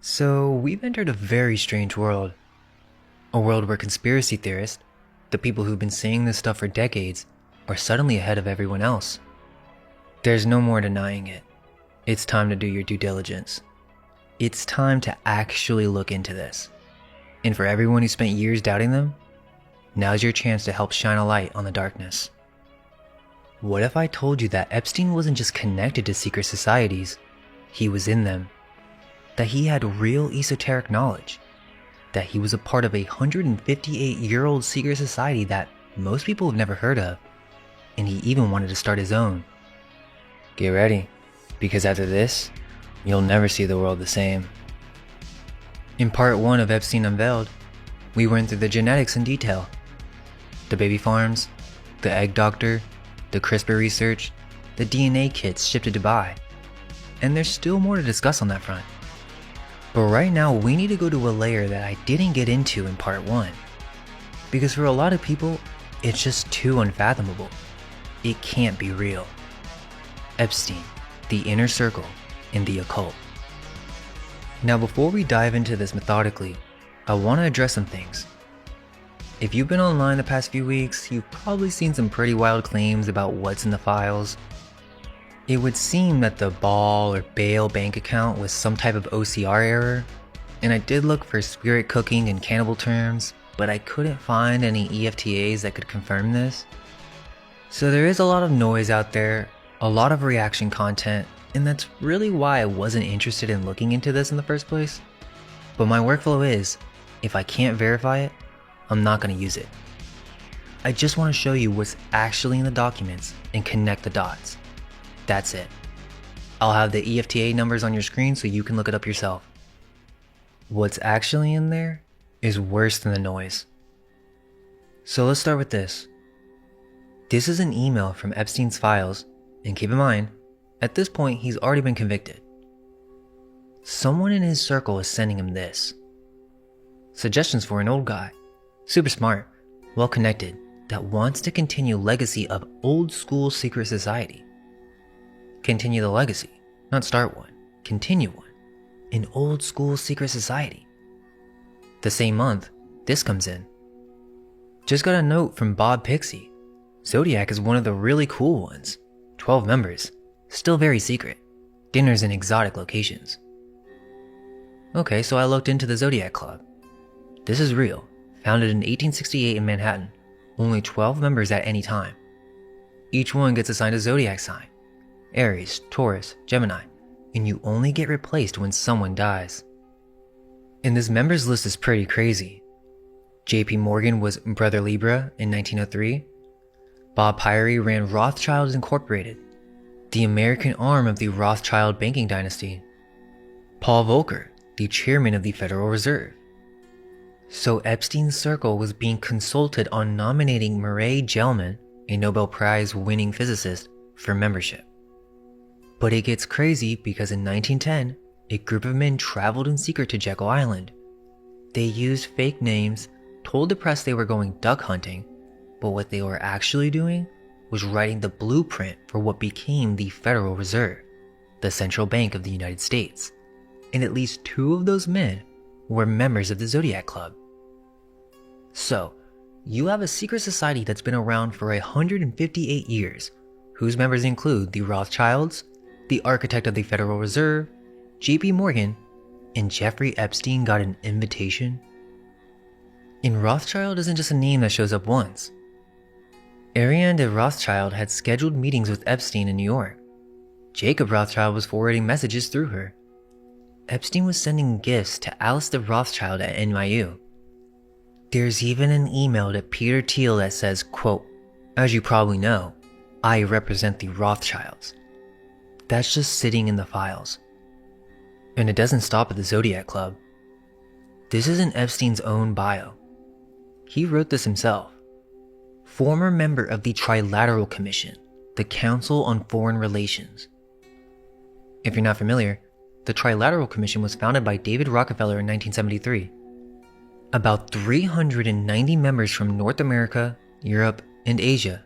So, we've entered a very strange world. A world where conspiracy theorists, the people who've been saying this stuff for decades, are suddenly ahead of everyone else. There's no more denying it. It's time to do your due diligence. It's time to actually look into this. And for everyone who spent years doubting them, now's your chance to help shine a light on the darkness. What if I told you that Epstein wasn't just connected to secret societies, he was in them? That he had real esoteric knowledge, that he was a part of a 158-year-old secret society that most people have never heard of, and he even wanted to start his own. Get ready, because after this, you'll never see the world the same. In part 1 of Epstein Unveiled, we went through the genetics in detail. The baby farms, the egg doctor, the CRISPR research, the DNA kits shipped to Dubai. And there's still more to discuss on that front. But right now, we need to go to a layer that I didn't get into in part 1. Because for a lot of people, it's just too unfathomable. It can't be real. Epstein, the inner circle, and the occult. Now before we dive into this methodically, I want to address some things. If you've been online the past few weeks, you've probably seen some pretty wild claims about what's in the files. It would seem that the Ball or Bale bank account was some type of OCR error, and I did look for spirit cooking and cannibal terms, but I couldn't find any EFTAs that could confirm this. So there is a lot of noise out there, a lot of reaction content, and that's really why I wasn't interested in looking into this in the first place. But my workflow is, if I can't verify it, I'm not going to use it. I just want to show you what's actually in the documents and connect the dots. That's it. I'll have the EFTA numbers on your screen so you can look it up yourself. What's actually in there is worse than the noise. So let's start with this. This is an email from Epstein's files, and keep in mind, at this point he's already been convicted. Someone in his circle is sending him this. Suggestions for an old guy, super smart, well connected, that wants to continue legacy of old school secret society. Continue the legacy, not start one, continue one, an old school secret society. The same month, this comes in. Just got a note from Bob Pixie. Zodiac is one of the really cool ones. 12 members, still very secret. Dinners in exotic locations. Okay, so I looked into the Zodiac Club. This is real, founded in 1868 in Manhattan. Only 12 members at any time. Each one gets assigned a zodiac sign. Aries, Taurus, Gemini, and you only get replaced when someone dies. And this members list is pretty crazy. JP Morgan was Brother Libra in 1903. Bob Pyrie ran Rothschilds Incorporated, the American arm of the Rothschild banking dynasty. Paul Volcker, the chairman of the Federal Reserve. So Epstein's circle was being consulted on nominating Murray Gell-Mann, a Nobel Prize winning physicist, for membership. But it gets crazy because in 1910, a group of men traveled in secret to Jekyll Island. They used fake names, told the press they were going duck hunting, but what they were actually doing was writing the blueprint for what became the Federal Reserve, the central bank of the United States. And at least 2 of those men were members of the Zodiac Club. So, you have a secret society that's been around for 158 years, whose members include the Rothschilds, the architect of the Federal Reserve, JP Morgan, and Jeffrey Epstein got an invitation? And Rothschild isn't just a name that shows up once. Ariane de Rothschild had scheduled meetings with Epstein in New York. Jacob Rothschild was forwarding messages through her. Epstein was sending gifts to Alice de Rothschild at NYU. There's even an email to Peter Thiel that says, quote, "As you probably know, I represent the Rothschilds." That's just sitting in the files. And it doesn't stop at the Zodiac Club. This is in Epstein's own bio. He wrote this himself. Former member of the Trilateral Commission, the Council on Foreign Relations. If you're not familiar, the Trilateral Commission was founded by David Rockefeller in 1973. About 390 members from North America, Europe, and Asia.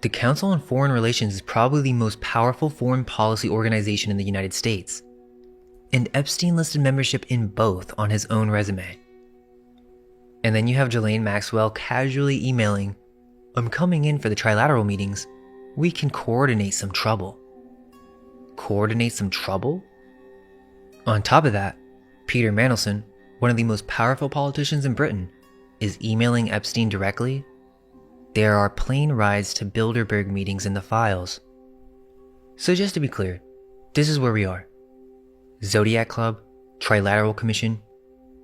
The Council on Foreign Relations is probably the most powerful foreign policy organization in the United States. and Epstein listed membership in both on his own resume. And then you have Ghislaine Maxwell casually emailing, "I'm coming in for the trilateral meetings. We can coordinate some trouble." Coordinate some trouble? On top of that, Peter Mandelson, one of the most powerful politicians in Britain, is emailing Epstein directly. There are plane rides to Bilderberg meetings in the files. So just to be clear, this is where we are. Zodiac Club, Trilateral Commission,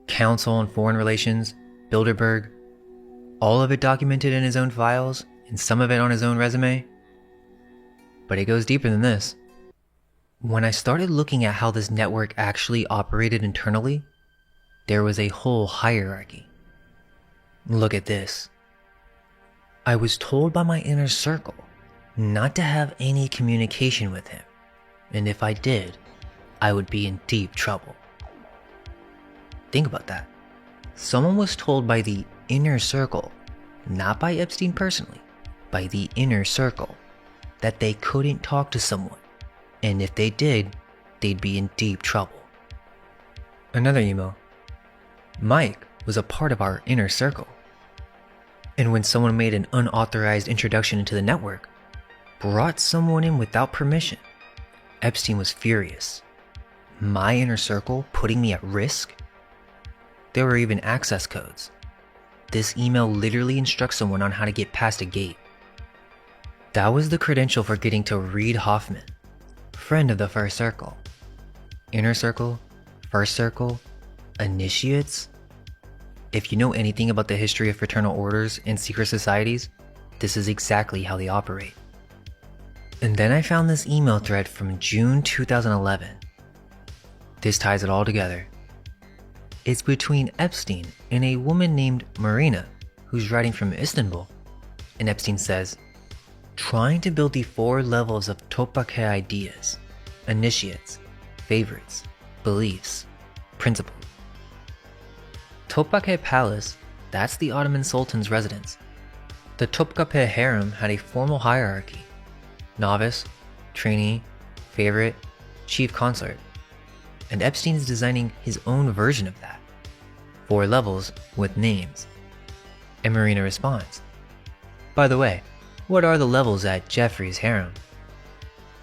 Council on Foreign Relations, Bilderberg, all of it documented in his own files and some of it on his own resume. But it goes deeper than this. When I started looking at how this network actually operated internally, there was a whole hierarchy. Look at this. I was told by my inner circle not to have any communication with him, and if I did, I would be in deep trouble. Think about that. Someone was told by the inner circle, not by Epstein personally, by the inner circle, that they couldn't talk to someone, and if they did, they'd be in deep trouble. Another email. Mike was a part of our inner circle, and when someone made an unauthorized introduction into the network, brought someone in without permission, Epstein was furious. My inner circle putting me at risk? There were even access codes. This email literally instructs someone on how to get past a gate. That was the credential for getting to Reid Hoffman, friend of the first circle. Inner circle, first circle, initiates. If you know anything about the history of fraternal orders and secret societies, this is exactly how they operate. And then I found this email thread from June 2011. This ties it all together. It's between Epstein and a woman named Marina, who's writing from Istanbul. And Epstein says, trying to build the 4 levels of Topake ideas, initiates, favorites, beliefs, principles. Topkapi Palace, that's the Ottoman Sultan's residence. The Topkapi harem had a formal hierarchy: novice, trainee, favorite, chief consort. And Epstein is designing his own version of that. 4 levels with names. And Marina responds, "By the way, what are the levels at Jeffrey's harem?"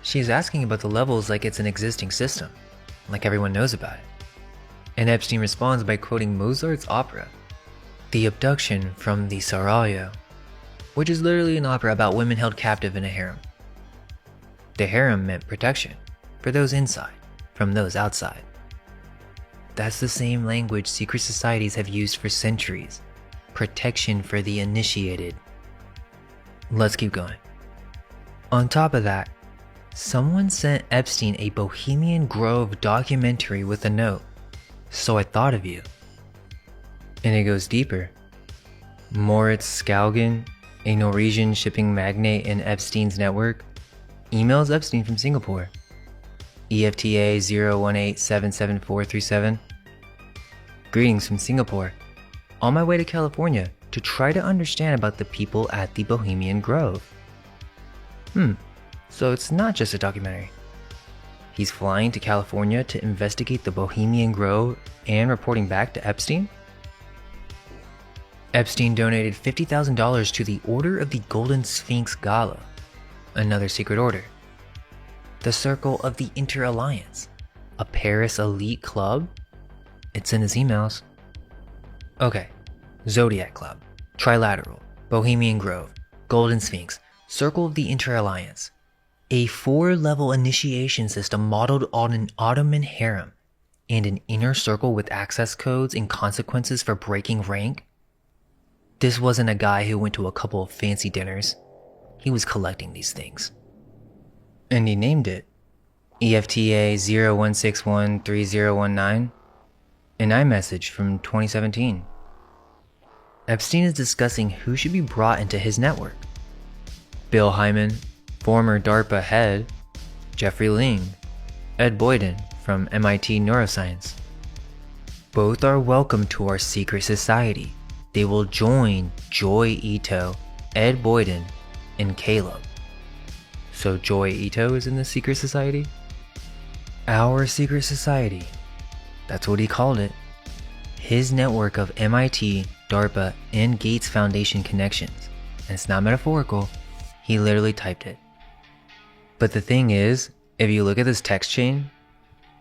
She's asking about the levels like it's an existing system, like everyone knows about it. And Epstein responds by quoting Mozart's opera, The Abduction from the Sarajevo, which is literally an opera about women held captive in a harem. The harem meant protection for those inside from those outside. That's the same language secret societies have used for centuries. Protection for the initiated. Let's keep going. On top of that, someone sent Epstein a Bohemian Grove documentary with a note, "So I thought of you." And it goes deeper. Moritz Skaugen, a Norwegian shipping magnate in Epstein's network, emails Epstein from Singapore. EFTA 018774737. Greetings from Singapore. On my way to California to try to understand about the people at the Bohemian Grove. So it's not just a documentary. He's flying to California to investigate the Bohemian Grove and reporting back to Epstein? Epstein donated $50,000 to the Order of the Golden Sphinx Gala, another secret order. The Circle of the Inter-Alliance, a Paris elite club? It's in his emails. Okay, Zodiac Club, Trilateral, Bohemian Grove, Golden Sphinx, Circle of the Inter-Alliance. A 4-level initiation system modeled on an Ottoman harem and an inner circle with access codes and consequences for breaking rank. This wasn't a guy who went to a couple of fancy dinners. He was collecting these things. And he named it EFTA 01613019, an iMessage from 2017. Epstein is discussing who should be brought into his network. Bill Hyman, former DARPA head, Jeffrey Ling, Ed Boyden from MIT Neuroscience. Both are welcome to our secret society. They will join Joy Ito, Ed Boyden, and Caleb. So Joy Ito is in the secret society? Our secret society. That's what he called it. His network of MIT, DARPA, and Gates Foundation connections. And it's not metaphorical, he literally typed it. But the thing is, if you look at this text chain,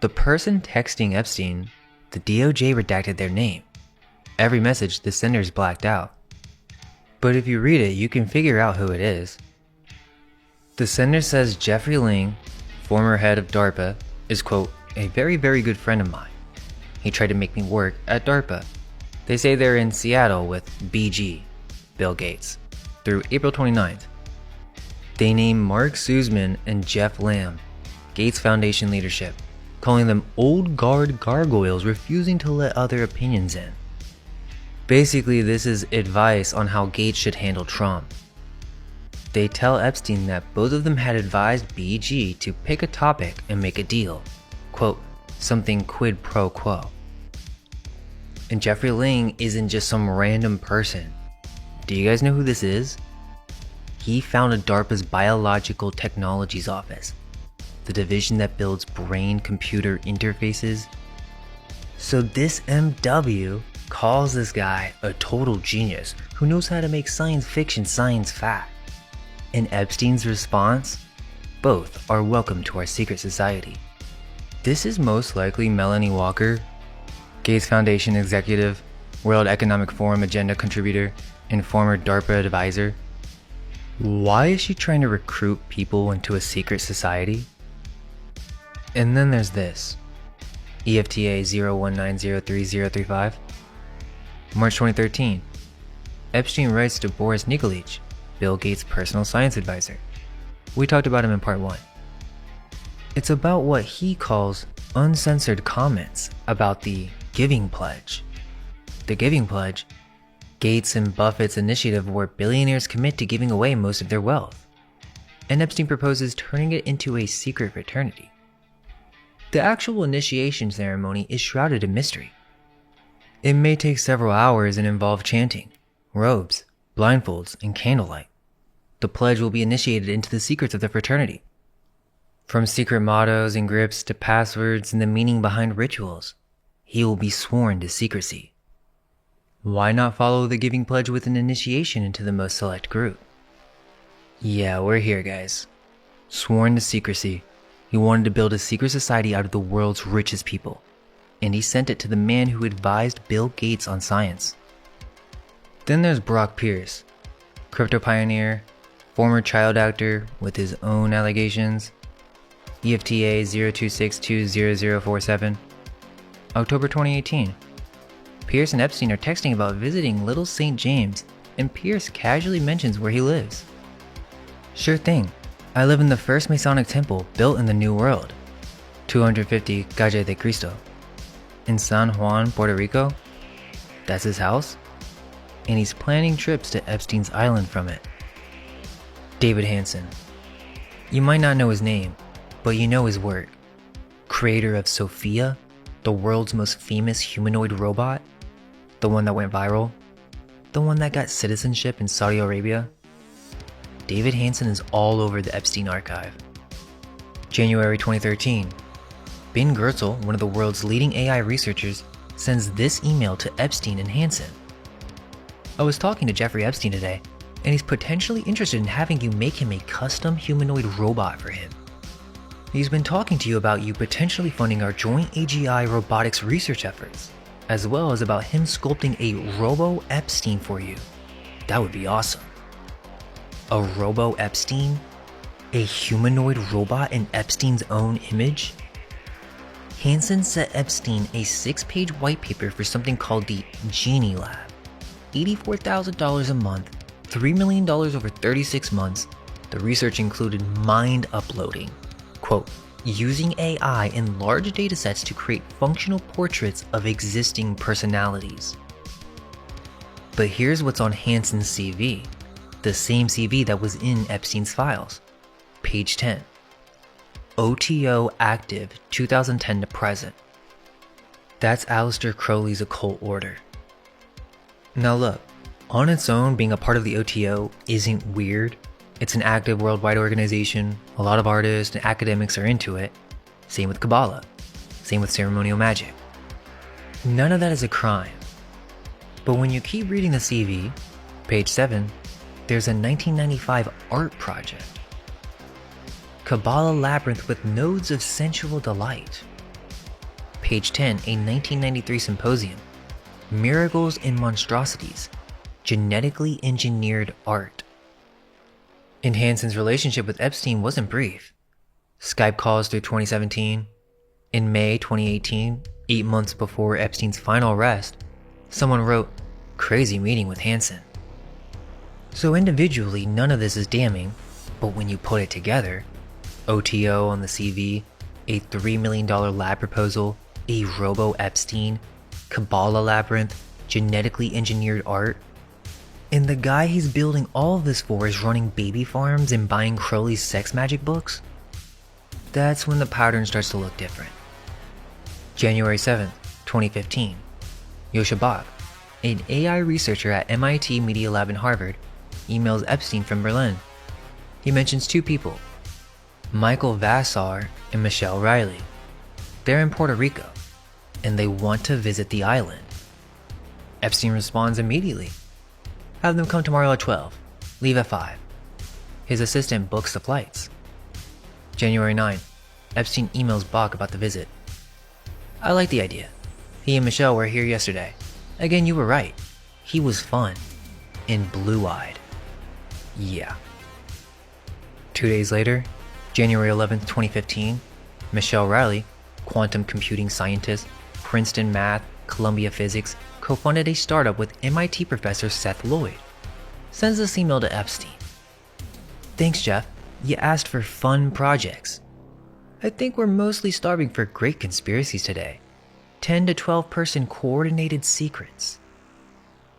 the person texting Epstein, the DOJ redacted their name. Every message the sender's blacked out. But if you read it, you can figure out who it is. The sender says Jeffrey Ling, former head of DARPA, is, quote, a very, very good friend of mine. He tried to make me work at DARPA. They say they're in Seattle with BG, Bill Gates, through April 29th. They name Mark Sussman and Jeff Lamb, Gates Foundation leadership, calling them old guard gargoyles refusing to let other opinions in. Basically, this is advice on how Gates should handle Trump. They tell Epstein that both of them had advised BG to pick a topic and make a deal, quote, something quid pro quo. And Jeffrey Ling isn't just some random person. Do you guys know who this is? He founded DARPA's Biological Technologies Office, the division that builds brain-computer interfaces. So this MW calls this guy a total genius who knows how to make science fiction science fact. And Epstein's response? Both are welcome to our secret society. This is most likely Melanie Walker, Gates Foundation executive, World Economic Forum agenda contributor, and former DARPA advisor. Why is she trying to recruit people into a secret society? And then there's this, EFTA 01903035. March 2013, Epstein writes to Boris Nikolic, Bill Gates' personal science advisor. We talked about him in part 1. It's about what he calls uncensored comments about the Giving Pledge. The Giving Pledge, Gates and Buffett's initiative where billionaires commit to giving away most of their wealth, and Epstein proposes turning it into a secret fraternity. The actual initiation ceremony is shrouded in mystery. It may take several hours and involve chanting, robes, blindfolds, and candlelight. The pledge will be initiated into the secrets of the fraternity. From secret mottos and grips to passwords and the meaning behind rituals, he will be sworn to secrecy. Why not follow the Giving Pledge with an initiation into the most select group? Yeah, we're here, guys. Sworn to secrecy. He wanted to build a secret society out of the world's richest people, and he sent it to the man who advised Bill Gates on science. Then there's Brock Pierce, crypto pioneer, former child actor with his own allegations, EFTA 02620047, October 2018. Pierce and Epstein are texting about visiting Little St. James, and Pierce casually mentions where he lives. Sure thing, I live in the first Masonic temple built in the New World, 250 Calle de Cristo, in San Juan, Puerto Rico. That's his house, and he's planning trips to Epstein's island from it. David Hansen. You might not know his name, but you know his work. Creator of Sophia, the world's most famous humanoid robot, the one that went viral, the one that got citizenship in Saudi Arabia. David Hansen is all over the Epstein archive. January 2013, Ben Goertzel, one of the world's leading AI researchers, sends this email to Epstein and Hansen. I was talking to Jeffrey Epstein today, and he's potentially interested in having you make him a custom humanoid robot for him. He's been talking to you about you potentially funding our joint AGI robotics research efforts, as well as about him sculpting a Robo-Epstein for you. That would be awesome. A Robo-Epstein? A humanoid robot in Epstein's own image? Hansen sent Epstein a 6-page white paper for something called the Genie Lab. $84,000 a month, $3 million over 36 months. The research included mind uploading, quote, using AI and large datasets to create functional portraits of existing personalities. But here's what's on Hansen's CV, the same CV that was in Epstein's files. Page 10. OTO active 2010 to present. That's Aleister Crowley's occult order. Now look, on its own, being a part of the OTO isn't weird. It's an active worldwide organization, a lot of artists and academics are into it. Same with Kabbalah. Same with ceremonial magic. None of that is a crime. But when you keep reading the CV, page 7, there's a 1995 art project. Kabbalah Labyrinth with Nodes of Sensual Delight. Page 10, a 1993 symposium, Miracles and Monstrosities, Genetically Engineered Art. And Hanson's relationship with Epstein wasn't brief. Skype calls through 2017. In May 2018, 8 months before Epstein's final arrest, someone wrote, "Crazy meeting with Hanson." So individually, none of this is damning, but when you put it together, OTO on the CV, a $3 million lab proposal, a robo-Epstein, Kabbalah Labyrinth, genetically engineered art, and the guy he's building all of this for is running baby farms and buying Crowley's sex magic books, that's when the pattern starts to look different. January 7th, 2015, Yosha Bach, an AI researcher at MIT Media Lab in Harvard, emails Epstein from Berlin. He mentions two people, Michael Vassar and Michelle Riley. They're in Puerto Rico, and they want to visit the island. Epstein responds immediately. Have them come tomorrow at 12, leave at 5. His assistant books the flights. January 9, Epstein emails Bach about the visit. I like the idea. He and Michelle were here yesterday. Again, you were right. He was fun. And blue-eyed. Yeah. 2 days later, January 11th, 2015, Michelle Riley, quantum computing scientist, Princeton Math, Columbia Physics, co-funded a startup with MIT professor Seth Lloyd, sends this email to Epstein. Thanks, Jeff. You asked for fun projects. I think we're mostly starving for great conspiracies today. 10 to 12 person coordinated secrets.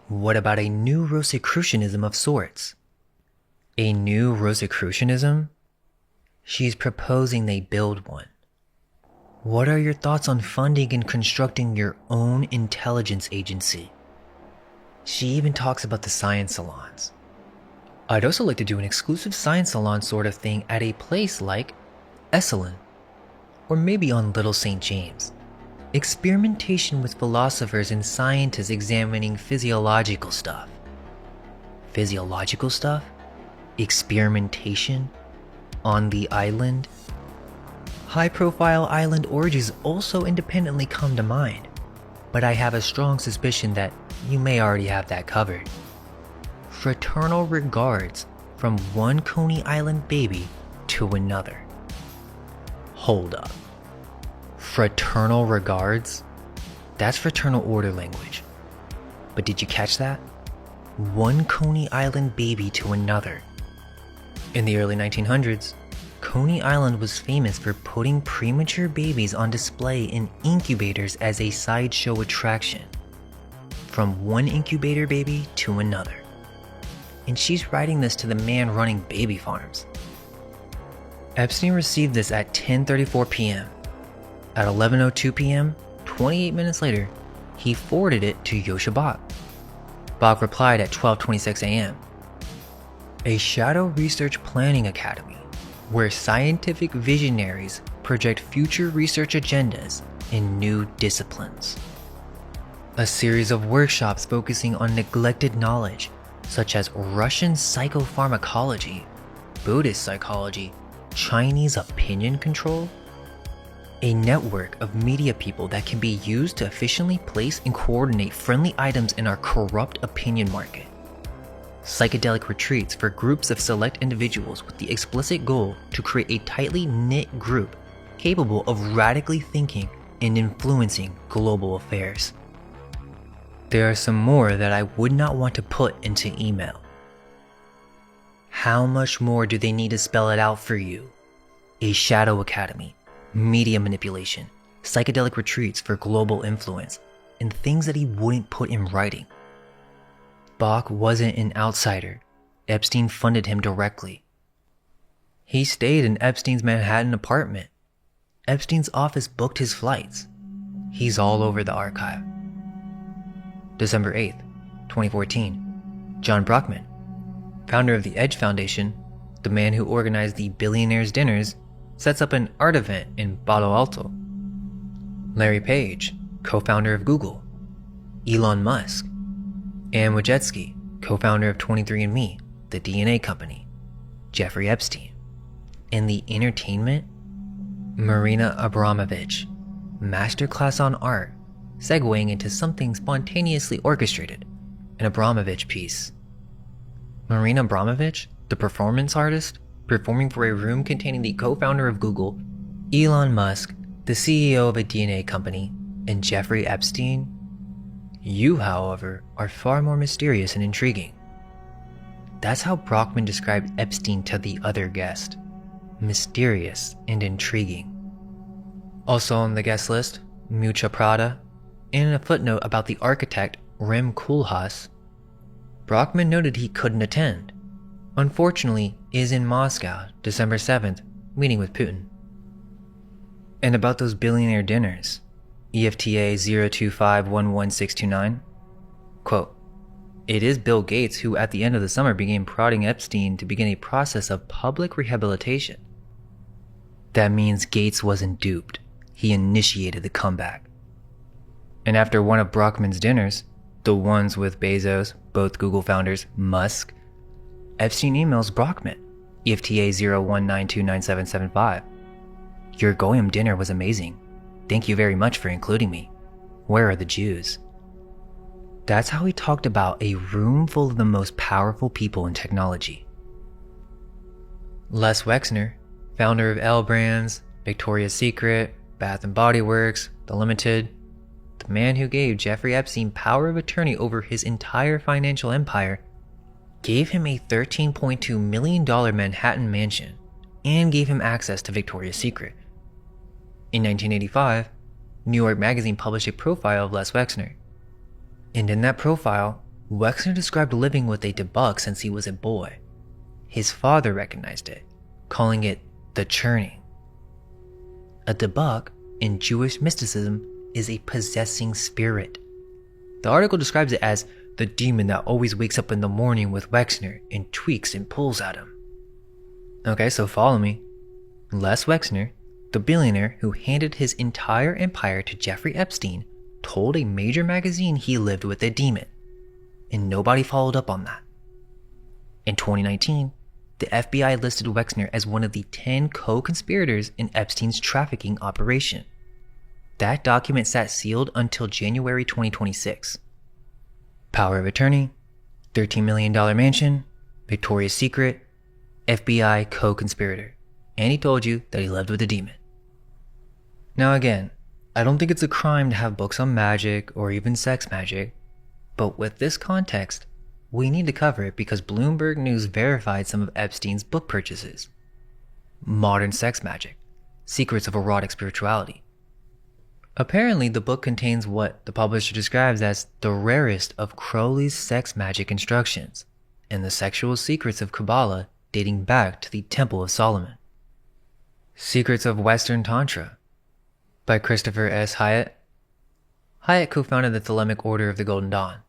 What about a new Rosicrucianism of sorts? A new Rosicrucianism? She's proposing they build one. What are your thoughts on funding and constructing your own intelligence agency? She even talks about the science salons. I'd also like to do an exclusive science salon sort of thing at a place like Esalen, or maybe on Little St. James. Experimentation with philosophers and scientists examining physiological stuff. Physiological stuff? Experimentation? On the island? High-profile island orgies also independently come to mind, but I have a strong suspicion that you may already have that covered. Fraternal regards from one Coney Island baby to another. Hold up. Fraternal regards? That's fraternal order language. But did you catch that? One Coney Island baby to another. In the early 1900s, Coney Island was famous for putting premature babies on display in incubators as a sideshow attraction. From one incubator baby to another. And she's writing this to the man running baby farms. Epstein received this at 10:34 p.m. At 11:02 p.m., 28 minutes later, he forwarded it to Yosha Bach. Bach replied at 12:26 a.m. A shadow research planning academy where scientific visionaries project future research agendas in new disciplines. A series of workshops focusing on neglected knowledge such as Russian psychopharmacology, Buddhist psychology, Chinese opinion control. A network of media people that can be used to efficiently place and coordinate friendly items in our corrupt opinion market. Psychedelic retreats for groups of select individuals with the explicit goal to create a tightly knit group capable of radically thinking and influencing global affairs. There are some more that I would not want to put into email. How much more do they need to spell it out for you? A shadow academy, media manipulation, psychedelic retreats for global influence, and things that he wouldn't put in writing. Bach wasn't an outsider. Epstein funded him directly. He stayed in Epstein's Manhattan apartment. Epstein's office booked his flights. He's all over the archive. December 8th, 2014. John Brockman, founder of the Edge Foundation, the man who organized the billionaires' dinners, sets up an art event in Palo Alto. Larry Page, co-founder of Google. Elon Musk. Anne Wojcicki, co-founder of 23andMe, the DNA company. Jeffrey Epstein. In the entertainment, Marina Abramovich, masterclass on art, segueing into something spontaneously orchestrated, an Abramovich piece. Marina Abramovich, the performance artist, performing for a room containing the co-founder of Google, Elon Musk, the CEO of a DNA company, and Jeffrey Epstein. You, however, are far more mysterious and intriguing. That's how Brockman described Epstein to the other guest. Mysterious and intriguing. Also on the guest list, Mucha Prada, and in a footnote about the architect Rem Koolhaas, Brockman noted he couldn't attend. Unfortunately, is in Moscow, December 7th, meeting with Putin. And about those billionaire dinners, EFTA 0251169, quote, "It is Bill Gates who at the end of the summer began prodding Epstein to begin a process of public rehabilitation. That means Gates wasn't duped. He initiated the comeback." And after one of Brockman's dinners, the ones with Bezos, both Google founders, Musk, Epstein emails Brockman, EFTA 019297775. "Your Goyim dinner was amazing. Thank you very much for including me. Where are the Jews?" That's how he talked about a room full of the most powerful people in technology. Les Wexner, founder of L Brands, Victoria's Secret, Bath & Body Works, The Limited, the man who gave Jeffrey Epstein power of attorney over his entire financial empire, gave him a $13.2 million Manhattan mansion and gave him access to Victoria's Secret. In 1985, New York Magazine published a profile of Les Wexner. And in that profile, Wexner described living with a debug since he was a boy. His father recognized it, calling it the churning. A debug in Jewish mysticism is a possessing spirit. The article describes it as the demon that always wakes up in the morning with Wexner and tweaks and pulls at him. Okay, so follow me. Les Wexner, the billionaire who handed his entire empire to Jeffrey Epstein, told a major magazine he lived with a demon, and nobody followed up on that. In 2019, the FBI listed Wexner as one of the 10 co-conspirators in Epstein's trafficking operation. That document sat sealed until January 2026. Power of attorney, $13 million mansion, Victoria's Secret, FBI co-conspirator, and he told you that he lived with a demon. Now again, I don't think it's a crime to have books on magic or even sex magic, but with this context, we need to cover it because Bloomberg News verified some of Epstein's book purchases. Modern Sex Magic, Secrets of Erotic Spirituality. Apparently, the book contains what the publisher describes as the rarest of Crowley's sex magic instructions and the sexual secrets of Kabbalah dating back to the Temple of Solomon. Secrets of Western Tantra by Christopher S. Hyatt. Hyatt co-founded the Thelemic Order of the Golden Dawn.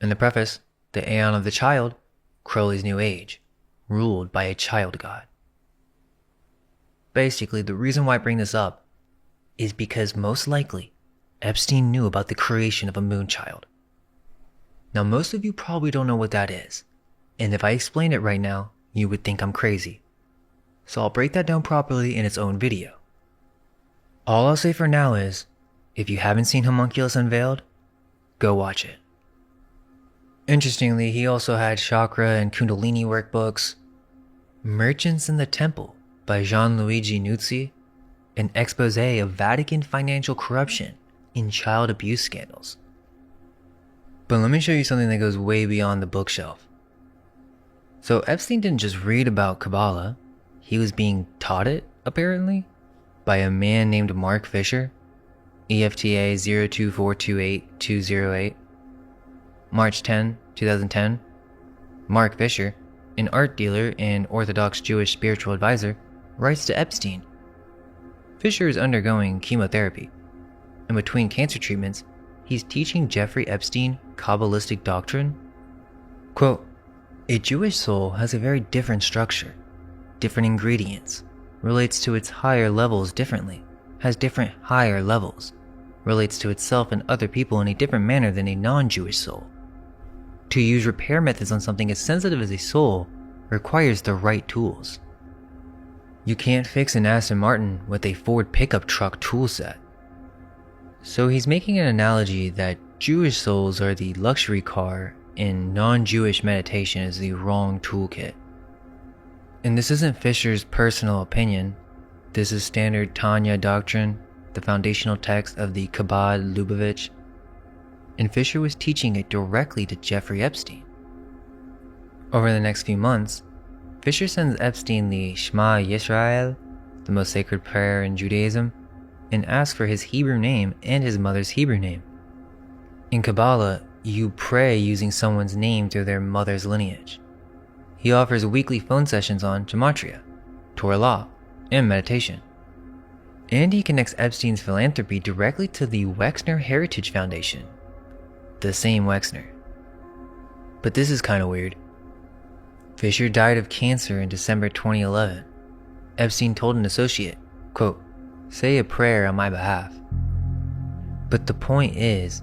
In the preface, the Aeon of the Child, Crowley's New Age, ruled by a child god. Basically, the reason why I bring this up is because most likely, Epstein knew about the creation of a moonchild. Now, most of you probably don't know what that is, and if I explain it right now, you would think I'm crazy. So I'll break that down properly in its own video. All I'll say for now is, if you haven't seen Homunculus Unveiled, go watch it. Interestingly, he also had chakra and kundalini workbooks, Merchants in the Temple by Gianluigi Nuzzi, an expose of Vatican financial corruption in child abuse scandals. But let me show you something that goes way beyond the bookshelf. So Epstein didn't just read about Kabbalah, he was being taught it, apparently, by a man named Mark Fisher, EFTA 02428-208, March 10, 2010. Mark Fisher, an art dealer and Orthodox Jewish spiritual advisor, writes to Epstein. Fisher is undergoing chemotherapy, and between cancer treatments, he's teaching Jeffrey Epstein Kabbalistic doctrine. Quote, "A Jewish soul has a very different structure, different ingredients, relates to its higher levels differently, has different higher levels, relates to itself and other people in a different manner than a non-Jewish soul. To use repair methods on something as sensitive as a soul requires the right tools. You can't fix an Aston Martin with a Ford pickup truck tool set. So he's making an analogy that Jewish souls are the luxury car and non-Jewish meditation is the wrong toolkit. And this isn't Fisher's personal opinion. This is standard Tanya doctrine, the foundational text of the Chabad Lubavitch, and Fisher was teaching it directly to Jeffrey Epstein. Over the next few months, Fisher sends Epstein the Shema Yisrael, the most sacred prayer in Judaism, and asks for his Hebrew name and his mother's Hebrew name. In Kabbalah, you pray using someone's name through their mother's lineage. He offers weekly phone sessions on gematria, Torah law, and meditation. And he connects Epstein's philanthropy directly to the Wexner Heritage Foundation. The same Wexner. But this is kind of weird. Fisher died of cancer in December 2011. Epstein told an associate, quote, "Say a prayer on my behalf." But the point is,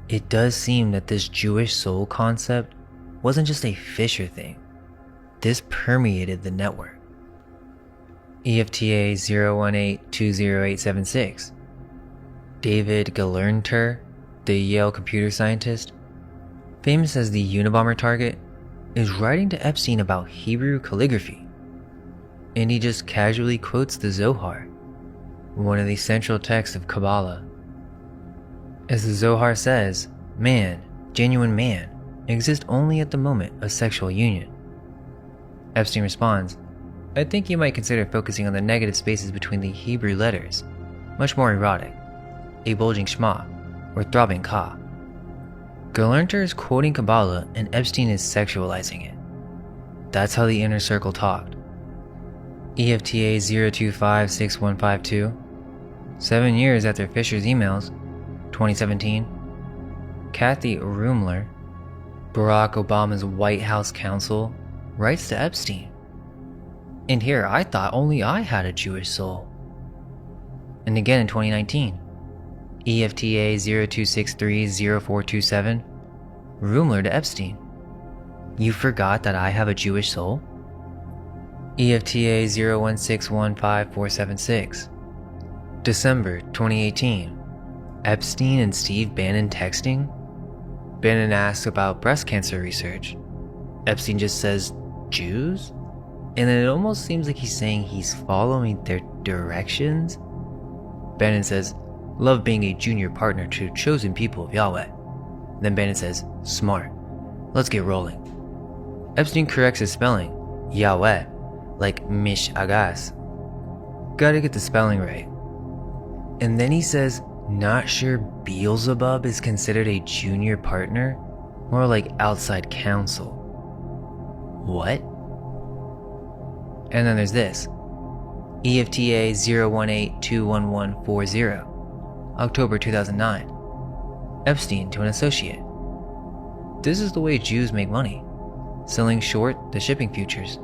it does seem that this Jewish soul concept wasn't just a Fisher thing. This permeated the network. EFTA 018-20876. David Gelernter, the Yale computer scientist, famous as the Unabomber target, is writing to Epstein about Hebrew calligraphy. And he just casually quotes the Zohar, one of the central texts of Kabbalah. As the Zohar says, man, genuine man, exists only at the moment of sexual union. Epstein responds, I think you might consider focusing on the negative spaces between the Hebrew letters, much more erotic, a bulging shema, or throbbing ka. Gelernter is quoting Kabbalah and Epstein is sexualizing it. That's how the inner circle talked. EFTA 0256152, 7 years after Fisher's emails, 2017, Kathy Rumler, Barack Obama's White House counsel, writes to Epstein. And here I thought only I had a Jewish soul. And again in 2019, EFTA 02630427, Rumler to Epstein. You forgot that I have a Jewish soul? EFTA 016154776, December 2018, Epstein and Steve Bannon texting. Bannon asks about breast cancer research. Epstein just says, Jews? And then it almost seems like he's saying he's following their directions. Bannon says, love being a junior partner to chosen people of Yahweh. Then Bannon says, smart. Let's get rolling. Epstein corrects his spelling, Yahweh, like Mish Agas. Gotta get the spelling right. And then he says, not sure Beelzebub is considered a junior partner? More like outside counsel. What? And then there's this. EFTA 018-21140, October 2009. Epstein to an associate. This is the way Jews make money. Selling short the shipping futures.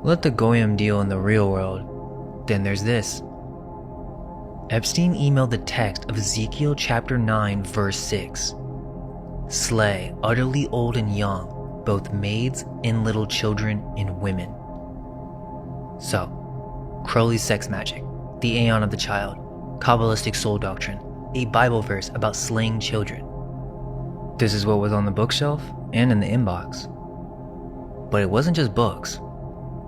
Let the Goyim deal in the real world. Then there's this. Epstein emailed the text of Ezekiel chapter 9 verse 6. Slay utterly old and young, both maids and little children and women. So, Crowley's sex magic, the Aeon of the Child, Kabbalistic soul doctrine, a Bible verse about slaying children. This is what was on the bookshelf and in the inbox. But it wasn't just books.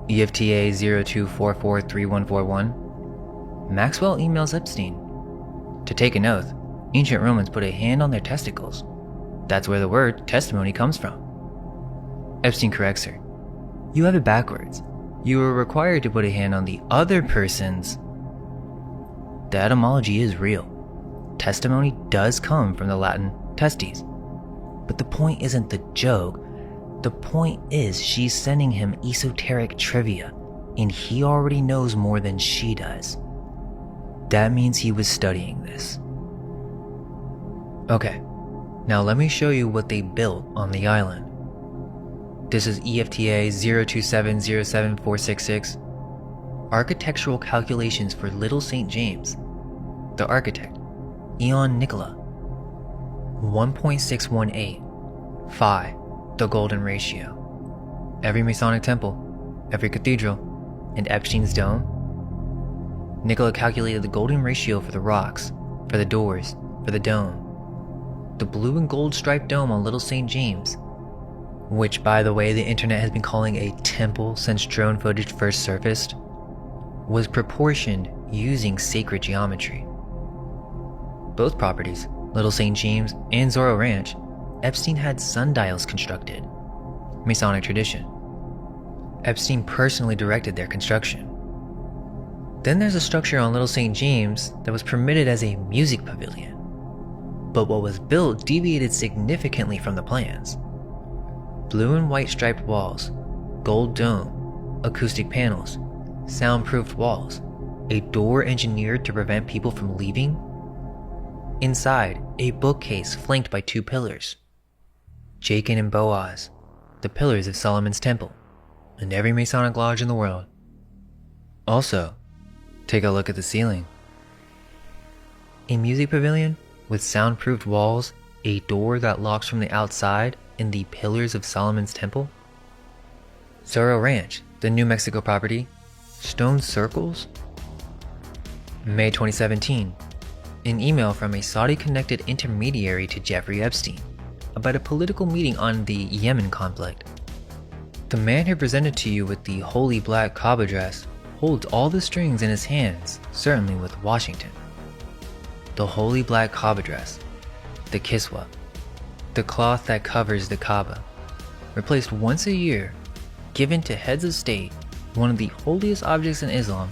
EFTA 02443141. Maxwell emails Epstein. To take an oath, ancient Romans put a hand on their testicles. That's where the word testimony comes from. Epstein corrects her. You have it backwards. You were required to put a hand on the other person's. The etymology is real. Testimony does come from the Latin testes. But the point isn't the joke. The point is she's sending him esoteric trivia, and he already knows more than she does. That means he was studying this. Okay, now let me show you what they built on the island. This is EFTA 02707466. architectural calculations for Little St. James. The architect, Ion Nicola. 1.618 Phi, the golden ratio. Every Masonic temple, every cathedral, and Epstein's dome. Nicola calculated the golden ratio for the rocks, for the doors, for the dome. The blue and gold striped dome on Little St. James, which by the way the internet has been calling a temple since drone footage first surfaced, was proportioned using sacred geometry. Both properties, Little St. James and Zorro Ranch, Epstein had sundials constructed. Masonic tradition. Epstein personally directed their construction. Then there's a structure on Little St. James that was permitted as a music pavilion. But what was built deviated significantly from the plans. Blue and white striped walls, gold dome, acoustic panels, soundproofed walls, a door engineered to prevent people from leaving. Inside, a bookcase flanked by two pillars. Jachin and Boaz, the pillars of Solomon's temple, and every Masonic lodge in the world. Also, take a look at the ceiling. A music pavilion with soundproofed walls, a door that locks from the outside, and the pillars of Solomon's temple. Zorro Ranch, the New Mexico property, stone circles. May 2017, an email from a Saudi-connected intermediary to Jeffrey Epstein about a political meeting on the Yemen conflict. The man who presented to you with the holy black Kaaba dress holds all the strings in his hands, certainly with Washington. The holy black Kaaba dress, the kiswa, the cloth that covers the Kaaba, replaced once a year, given to heads of state, one of the holiest objects in Islam.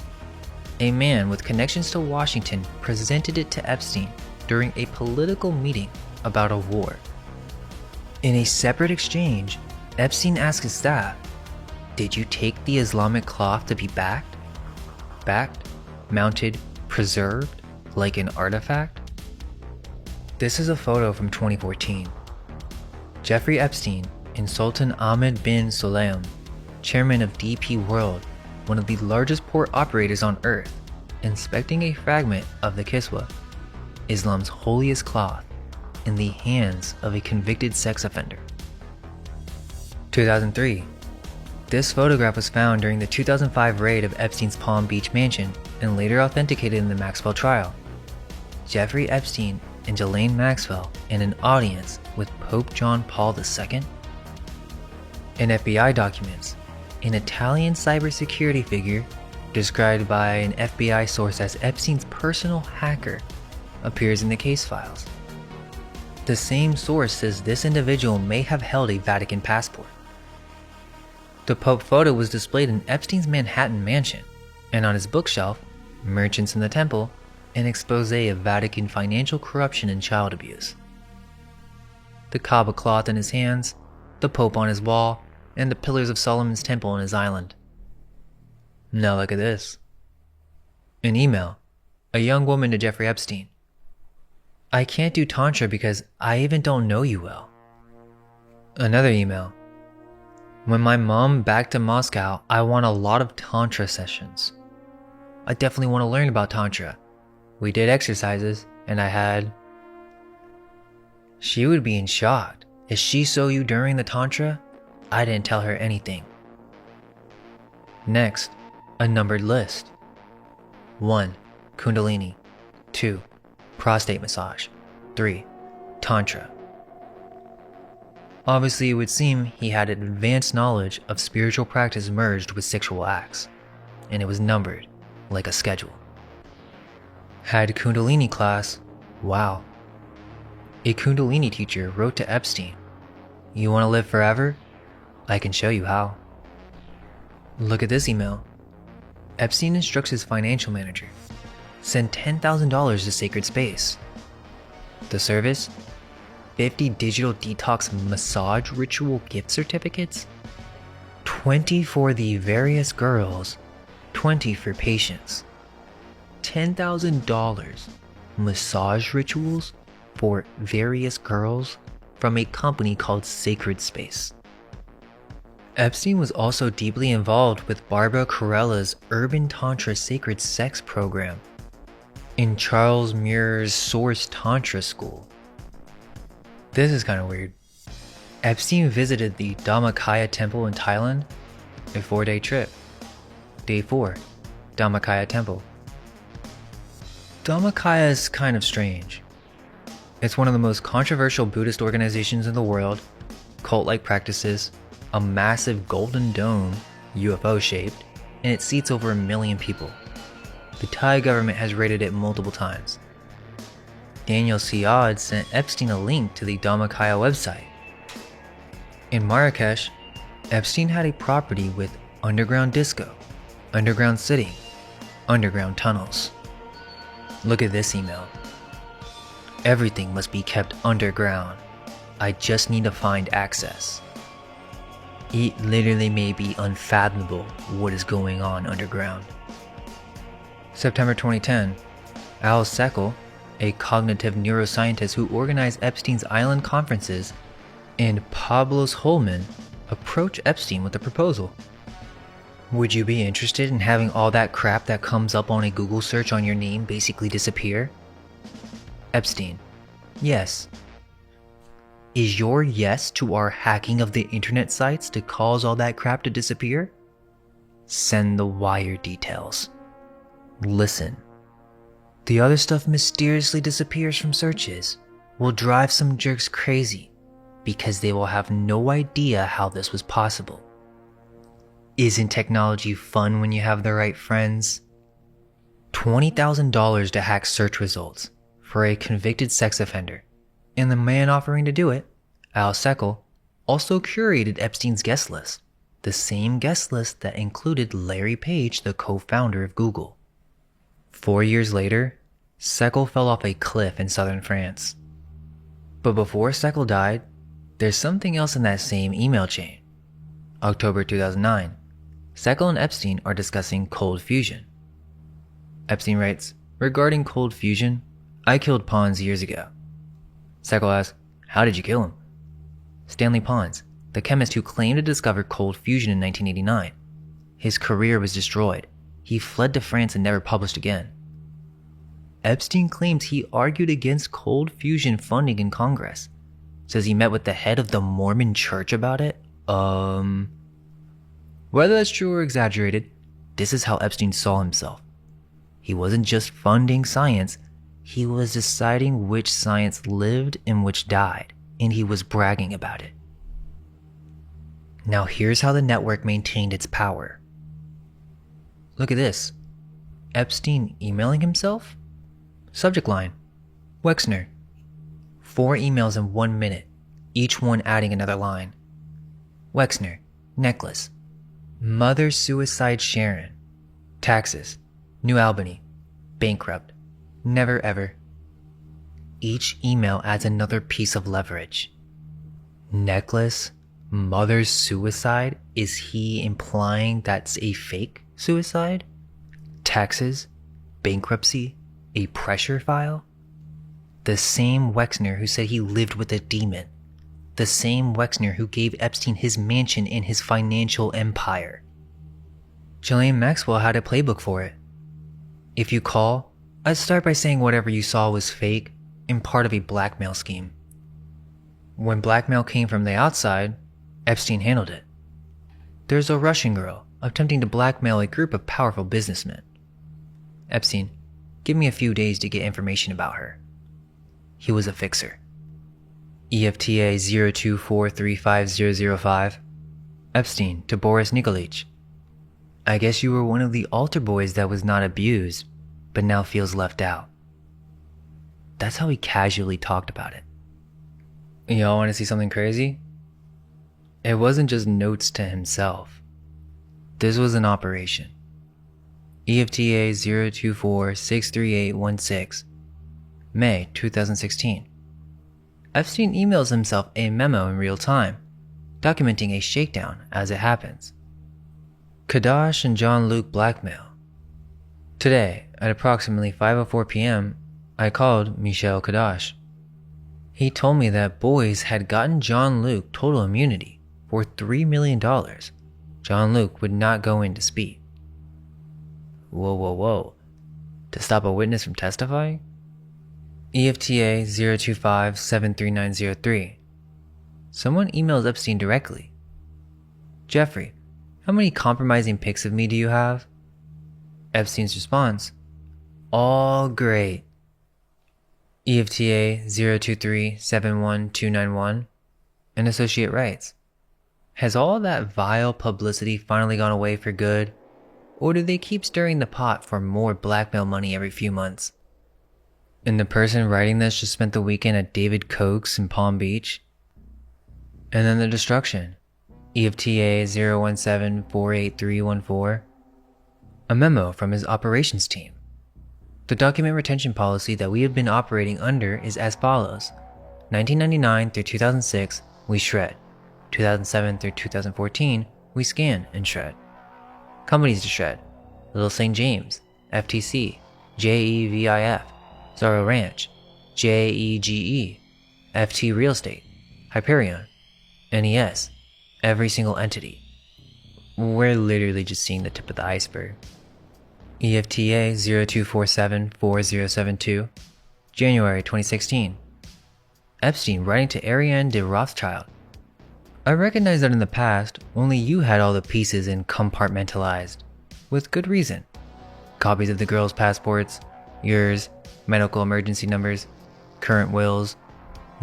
A man with connections to Washington presented it to Epstein during a political meeting about a war. In a separate exchange, Epstein asked his staff, "Did you take the Islamic cloth to be backed, mounted, preserved, like an artifact?" This is a photo from 2014. Jeffrey Epstein and Sultan Ahmed bin Sulayem, chairman of DP World, one of the largest port operators on earth, inspecting a fragment of the kiswa, Islam's holiest cloth, in the hands of a convicted sex offender. 2003. This photograph was found during the 2005 raid of Epstein's Palm Beach mansion and later authenticated in the Maxwell trial. Jeffrey Epstein and Ghislaine Maxwell in an audience with Pope John Paul II. In FBI documents, an Italian cybersecurity figure, described by an FBI source as Epstein's personal hacker, appears in the case files. The same source says this individual may have held a Vatican passport. The Pope photo was displayed in Epstein's Manhattan mansion, and on his bookshelf, Merchants in the Temple, an expose of Vatican financial corruption and child abuse. The Kaaba cloth in his hands, the Pope on his wall, and the pillars of Solomon's temple on his island. Now look at this. An email, a young woman to Jeffrey Epstein. "I can't do Tantra because I even don't know you well." Another email. "When my mom back to Moscow, I want a lot of Tantra sessions. I definitely want to learn about Tantra. We did exercises, and I had..." She would be in shock. If she saw you during the Tantra, I didn't tell her anything. Next, a numbered list. 1. Kundalini. 2. Prostate massage. 3. Tantra. Obviously, it would seem he had advanced knowledge of spiritual practice merged with sexual acts, and it was numbered like a schedule. Had Kundalini class, wow. A Kundalini teacher wrote to Epstein, "You want to live forever? I can show you how." Look at this email. Epstein instructs his financial manager, "Send $10,000 to Sacred Space." The service? 50 digital detox massage ritual gift certificates? 20 for the various girls, 20 for patients. $10,000 massage rituals for various girls from a company called Sacred Space. Epstein was also deeply involved with Barbara Carrella's Urban Tantra Sacred Sex program in Charles Muir's Source Tantra School. This is kind of weird. Epstein visited the Dhammakaya Temple in Thailand, a 4-day trip. Day 4, Dhammakaya Temple. Dhammakaya is kind of strange. It's one of the most controversial Buddhist organizations in the world, cult-like practices, a massive golden dome, UFO shaped, and it seats over 1 million people. The Thai government has raided it multiple times. Daniel Siad sent Epstein a link to the Dhammakaya website. In Marrakesh, Epstein had a property with underground disco, underground sitting, underground tunnels. Look at this email. Everything must be kept underground. I just need to find access. It literally may be unfathomable what is going on underground. September 2010, Al Seckel, a cognitive neuroscientist who organized Epstein's island conferences, and Pablos Holman approached Epstein with a proposal. Would you be interested in having all that crap that comes up on a Google search on your name basically disappear? Epstein, yes. Is your yes to our hacking of the internet sites to cause all that crap to disappear? Send the wire details. Listen. The other stuff mysteriously disappears from searches will drive some jerks crazy because they will have no idea how this was possible. Isn't technology fun when you have the right friends? $20,000 to hack search results for a convicted sex offender. And the man offering to do it, Al Seckel, also curated Epstein's guest list, the same guest list that included Larry Page, the co-founder of Google. 4 years later, Seckel fell off a cliff in southern France. But before Seckel died, there's something else in that same email chain. October 2009, Seckel and Epstein are discussing cold fusion. Epstein writes, regarding cold fusion, I killed Pons years ago. Seckel asks, how did you kill him? Stanley Pons, the chemist who claimed to discover cold fusion in 1989. His career was destroyed. He fled to France and never published again. Epstein claims he argued against cold fusion funding in Congress. Says he met with the head of the Mormon Church about it. Whether that's true or exaggerated, this is how Epstein saw himself. He wasn't just funding science, he was deciding which science lived and which died, and he was bragging about it. Now here's how the network maintained its power. Look at this. Epstein emailing himself? Subject line, Wexner. 4 emails in 1 minute, each one adding another line. Wexner, necklace. Mother suicide Sharon. Taxes, New Albany. Bankrupt. Never ever. Each email adds another piece of leverage. Necklace, mother's suicide, is he implying that's a fake suicide? Taxes, bankruptcy, a pressure file? The same Wexner who said he lived with a demon. The same Wexner who gave Epstein his mansion and his financial empire. Ghislaine Maxwell had a playbook for it. If you call, I'd start by saying whatever you saw was fake and part of a blackmail scheme. When blackmail came from the outside, Epstein handled it. There's a Russian girl attempting to blackmail a group of powerful businessmen. Epstein, give me a few days to get information about her. He was a fixer. EFTA 024350005. Epstein to Boris Nikolic. I guess you were one of the altar boys that was not abused, but now feels left out. That's how he casually talked about it. Y'all want to see something crazy? It wasn't just notes to himself. This was an operation. EFTA 024-63816. May 2016. Epstein emails himself a memo in real time, documenting a shakedown as it happens. Kadash and Jean-Luc blackmail. Today, at approximately 5:04 p.m., I called Michel Kadash. He told me that boys had gotten Jean-Luc total immunity for $3 million, Jean-Luc would not go in to speak. Whoa. To stop a witness from testifying? EFTA 025-73903. Someone emails Epstein directly. Jeffrey, how many compromising pics of me do you have? Epstein's response, all great. EFTA 023-71291. An associate writes, has all that vile publicity finally gone away for good? Or do they keep stirring the pot for more blackmail money every few months? And the person writing this just spent the weekend at David Koch's in Palm Beach? And then the destruction. EFTA 017-48314. A memo from his operations team. The document retention policy that we have been operating under is as follows. 1999 through 2006, we shred. 2007 through 2014, we scan and shred. Companies to shred: Little St. James, FTC, JEVIF, Zorro Ranch, JEGE, FT Real Estate, Hyperion, NES, every single entity. We're literally just seeing the tip of the iceberg. EFTA 02474072, January 2016. Epstein writing to Ariane de Rothschild. I recognize that in the past, only you had all the pieces and compartmentalized. With good reason. Copies of the girls' passports, yours, medical emergency numbers, current wills.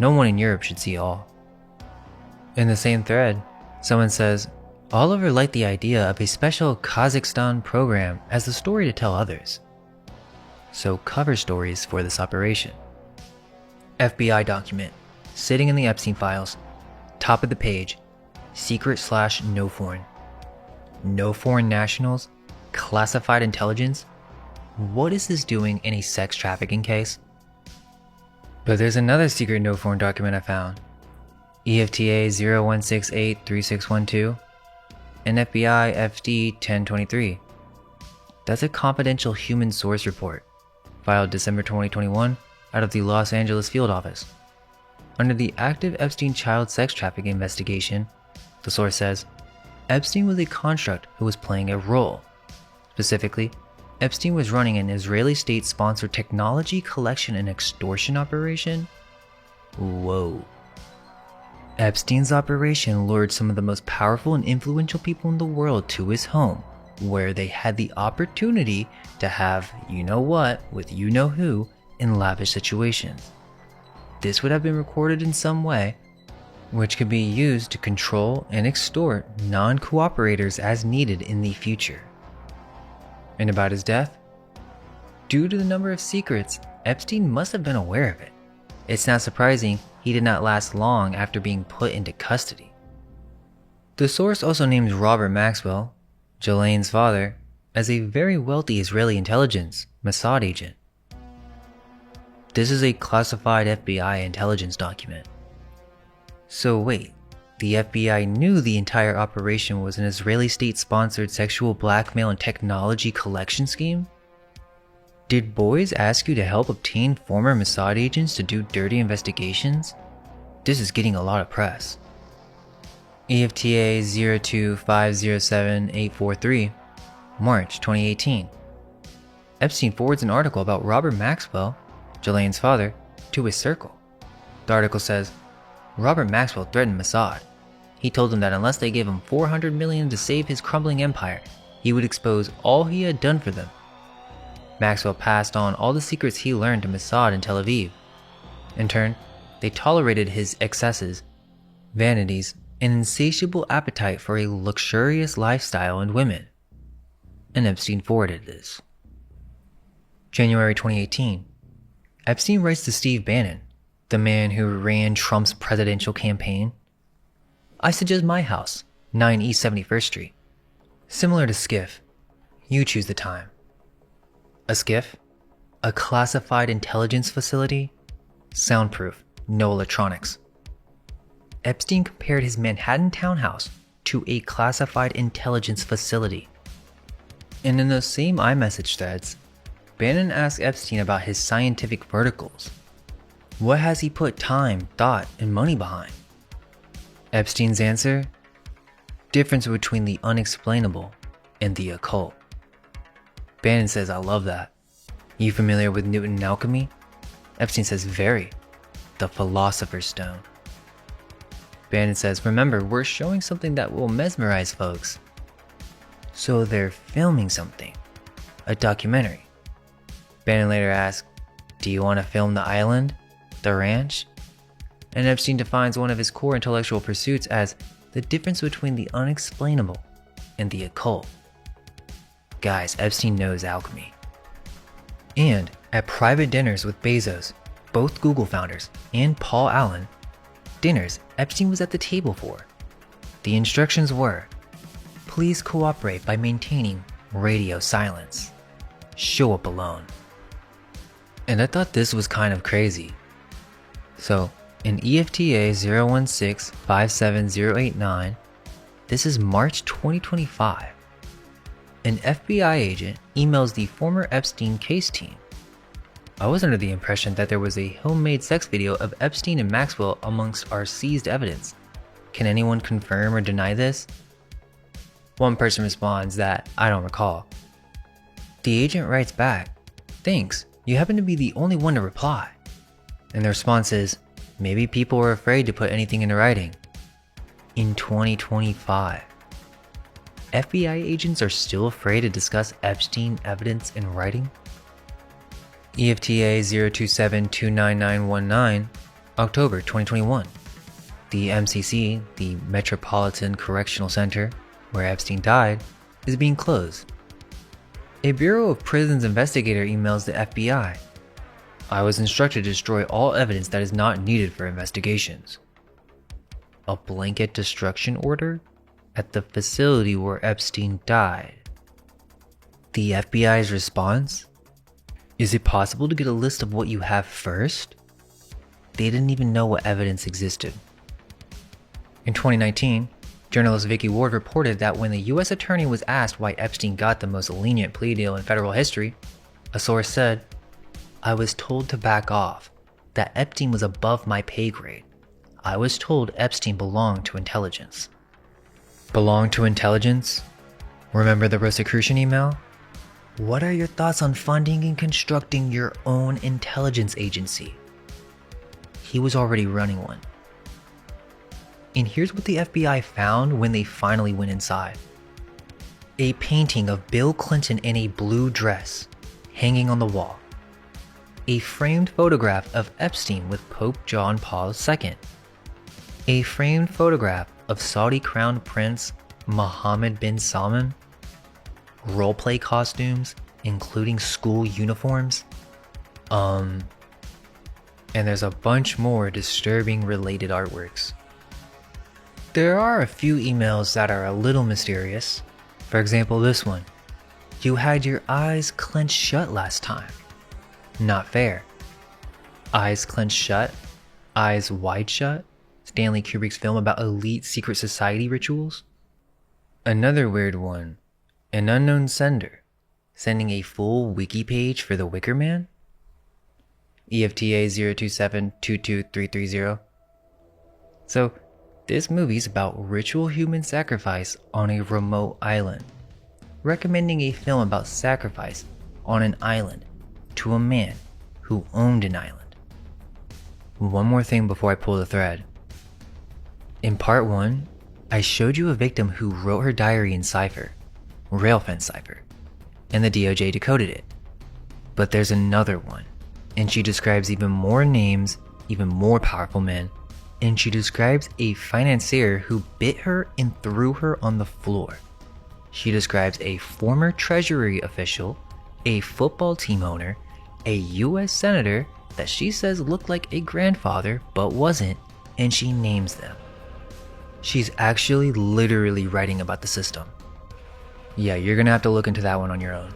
No one in Europe should see all. In the same thread, someone says, Oliver liked the idea of a special Kazakhstan program as the story to tell others. So cover stories for this operation. FBI document, sitting in the Epstein files. Top of the page, secret/no foreign. No foreign nationals? Classified intelligence? What is this doing in a sex trafficking case? But there's another secret no foreign document I found. EFTA 01683612 and FBI FD 1023. That's a confidential human source report, filed December 2021 out of the Los Angeles field office. Under the active Epstein child sex trafficking investigation, the source says, Epstein was a construct who was playing a role. Specifically, Epstein was running an Israeli state-sponsored technology collection and extortion operation. Whoa. Epstein's operation lured some of the most powerful and influential people in the world to his home, where they had the opportunity to have you-know-what with you-know-who in lavish situations. This would have been recorded in some way, which could be used to control and extort non-cooperators as needed in the future. And about his death? Due to the number of secrets, Epstein must have been aware of it. It's not surprising he did not last long after being put into custody. The source also names Robert Maxwell, Ghislaine's father, as a very wealthy Israeli intelligence Mossad agent. This is a classified FBI intelligence document. So wait, the FBI knew the entire operation was an Israeli state-sponsored sexual blackmail and technology collection scheme? Did boys ask you to help obtain former Mossad agents to do dirty investigations? This is getting a lot of press. EFTA 02507-843, March 2018. Epstein forwards an article about Robert Maxwell, Ghislaine's father, to his circle. The article says, Robert Maxwell threatened Mossad. He told them that unless they gave him $400 million to save his crumbling empire, he would expose all he had done for them. Maxwell passed on all the secrets he learned to Mossad in Tel Aviv. In turn, they tolerated his excesses, vanities, and insatiable appetite for a luxurious lifestyle and women. And Epstein forwarded this. January 2018. Epstein writes to Steve Bannon, the man who ran Trump's presidential campaign. I suggest my house, 9 East 71st Street. Similar to SCIF, you choose the time. A SCIF? A classified intelligence facility? Soundproof, no electronics. Epstein compared his Manhattan townhouse to a classified intelligence facility. And in those same iMessage threads, Bannon asked Epstein about his scientific verticals. What has he put time, thought, and money behind? Epstein's answer? difference between the unexplainable and the occult. Bannon says, I love that. You familiar with Newton and alchemy? Epstein says, very. The Philosopher's Stone. Bannon says, remember, we're showing something that will mesmerize folks. So they're filming something. A documentary. Bannon later asks, do you want to film the island? The ranch? And Epstein defines one of his core intellectual pursuits as the difference between the unexplainable and the occult. Guys, Epstein knows alchemy. And at private dinners with Bezos, both Google founders, and Paul Allen, dinners Epstein was at the table for, the instructions were, please cooperate by maintaining radio silence. Show up alone. And I thought this was kind of crazy. So, in EFTA 016-57089, this is March 2025, an FBI agent emails the former Epstein case team. I was under the impression that there was a homemade sex video of Epstein and Maxwell amongst our seized evidence. Can anyone confirm or deny this? One person responds that I don't recall. The agent writes back, thanks, you happen to be the only one to reply. And the response is, maybe people were afraid to put anything into writing. In 2025, FBI agents are still afraid to discuss Epstein evidence in writing? EFTA 027-29919, October 2021. The MCC, the Metropolitan Correctional Center, where Epstein died, is being closed. A Bureau of Prisons investigator emails the FBI. I was instructed to destroy all evidence that is not needed for investigations. A blanket destruction order? At the facility where Epstein died. The FBI's response? Is it possible to get a list of what you have first? They didn't even know what evidence existed. In 2019, journalist Vicky Ward reported that when the US attorney was asked why Epstein got the most lenient plea deal in federal history, a source said, I was told to back off, that Epstein was above my pay grade. I was told Epstein belonged to intelligence. Belong to intelligence? Remember the Rosicrucian email? What are your thoughts on funding and constructing your own intelligence agency? He was already running one. And here's what the FBI found when they finally went inside. A painting of Bill Clinton in a blue dress, hanging on the wall. A framed photograph of Epstein with Pope John Paul II. A framed photograph of Saudi Crown Prince Mohammed bin Salman, roleplay costumes, including school uniforms, and there's a bunch more disturbing related artworks. There are a few emails that are a little mysterious. For example, this one. You had your eyes clenched shut last time. Not fair. Eyes clenched shut? Eyes wide shut? Stanley Kubrick's film about elite secret society rituals? Another weird one. An unknown sender, sending a full wiki page for The Wicker Man? EFTA 027-22330. So, this movie's about ritual human sacrifice on a remote island, recommending a film about sacrifice on an island to a man who owned an island. One more thing before I pull the thread. In part 1, I showed you a victim who wrote her diary in cipher, rail-fence cipher, and the DOJ decoded it. But there's another one, and she describes even more names, even more powerful men, and she describes a financier who bit her and threw her on the floor. She describes a former Treasury official, a football team owner, a US senator that she says looked like a grandfather but wasn't, and she names them. She's actually literally writing about the system. Yeah, you're gonna have to look into that one on your own.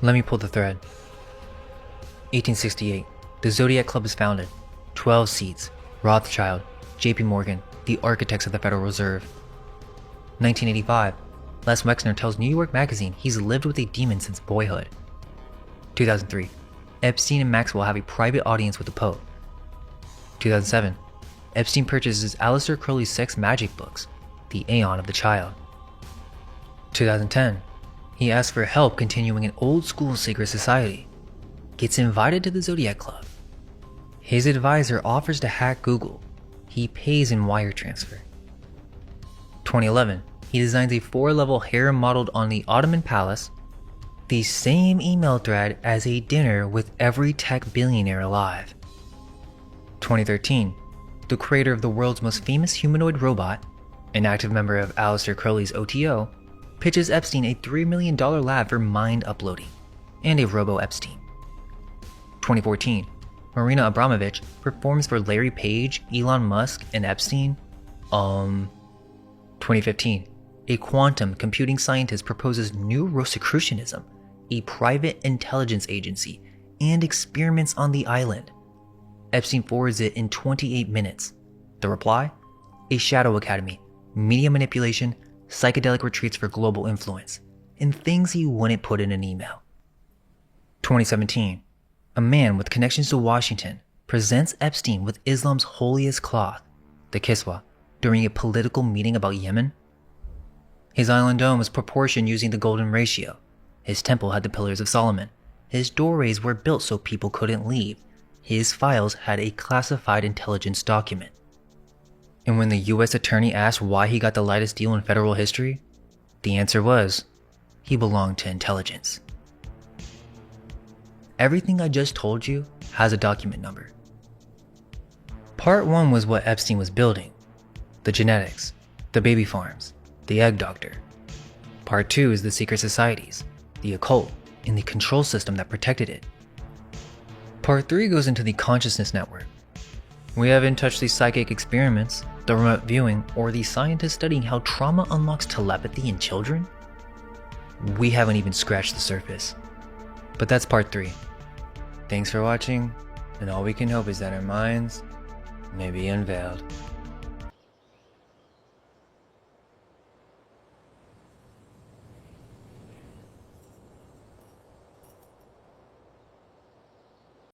Let me pull the thread. 1868, the Zodiac Club is founded. 12 seats, Rothschild, JP Morgan, the architects of the Federal Reserve. 1985, Les Wexner tells New York Magazine he's lived with a demon since boyhood. 2003, Epstein and Maxwell have a private audience with the Pope. 2007, Epstein purchases Aleister Crowley's sex magic books, the aeon of the child. 2010, he asks for help continuing an old school secret society, gets invited to the Zodiac Club. His advisor offers to hack Google. He pays in wire transfer. 2011, he designs a 4-level harem modeled on the Ottoman Palace, the same email thread as a dinner with every tech billionaire alive. 2013, the creator of the world's most famous humanoid robot, an active member of Aleister Crowley's OTO, pitches Epstein a $3 million lab for mind uploading, and a robo-Epstein. 2014, Marina Abramovich performs for Larry Page, Elon Musk, and Epstein. 2015, a quantum computing scientist proposes new Rosicrucianism, a private intelligence agency, and experiments on the island. Epstein forwards it in 28 minutes. The reply? A shadow academy, media manipulation, psychedelic retreats for global influence, and things he wouldn't put in an email. 2017, a man with connections to Washington presents Epstein with Islam's holiest cloth, the kiswa, during a political meeting about Yemen. His island dome was proportioned using the golden ratio. His temple had the pillars of Solomon. His doorways were built so people couldn't leave. His files had a classified intelligence document. And when the US attorney asked why he got the lightest deal in federal history, the answer was, he belonged to intelligence. Everything I just told you has a document number. Part 1 was what Epstein was building, the genetics, the baby farms, the egg doctor. Part 2 is the secret societies, the occult, and the control system that protected it. Part 3 goes into the consciousness network. We haven't touched the psychic experiments, the remote viewing, or the scientists studying how trauma unlocks telepathy in children. We haven't even scratched the surface. But that's part 3. Thanks for watching, and all we can hope is that our minds may be unveiled.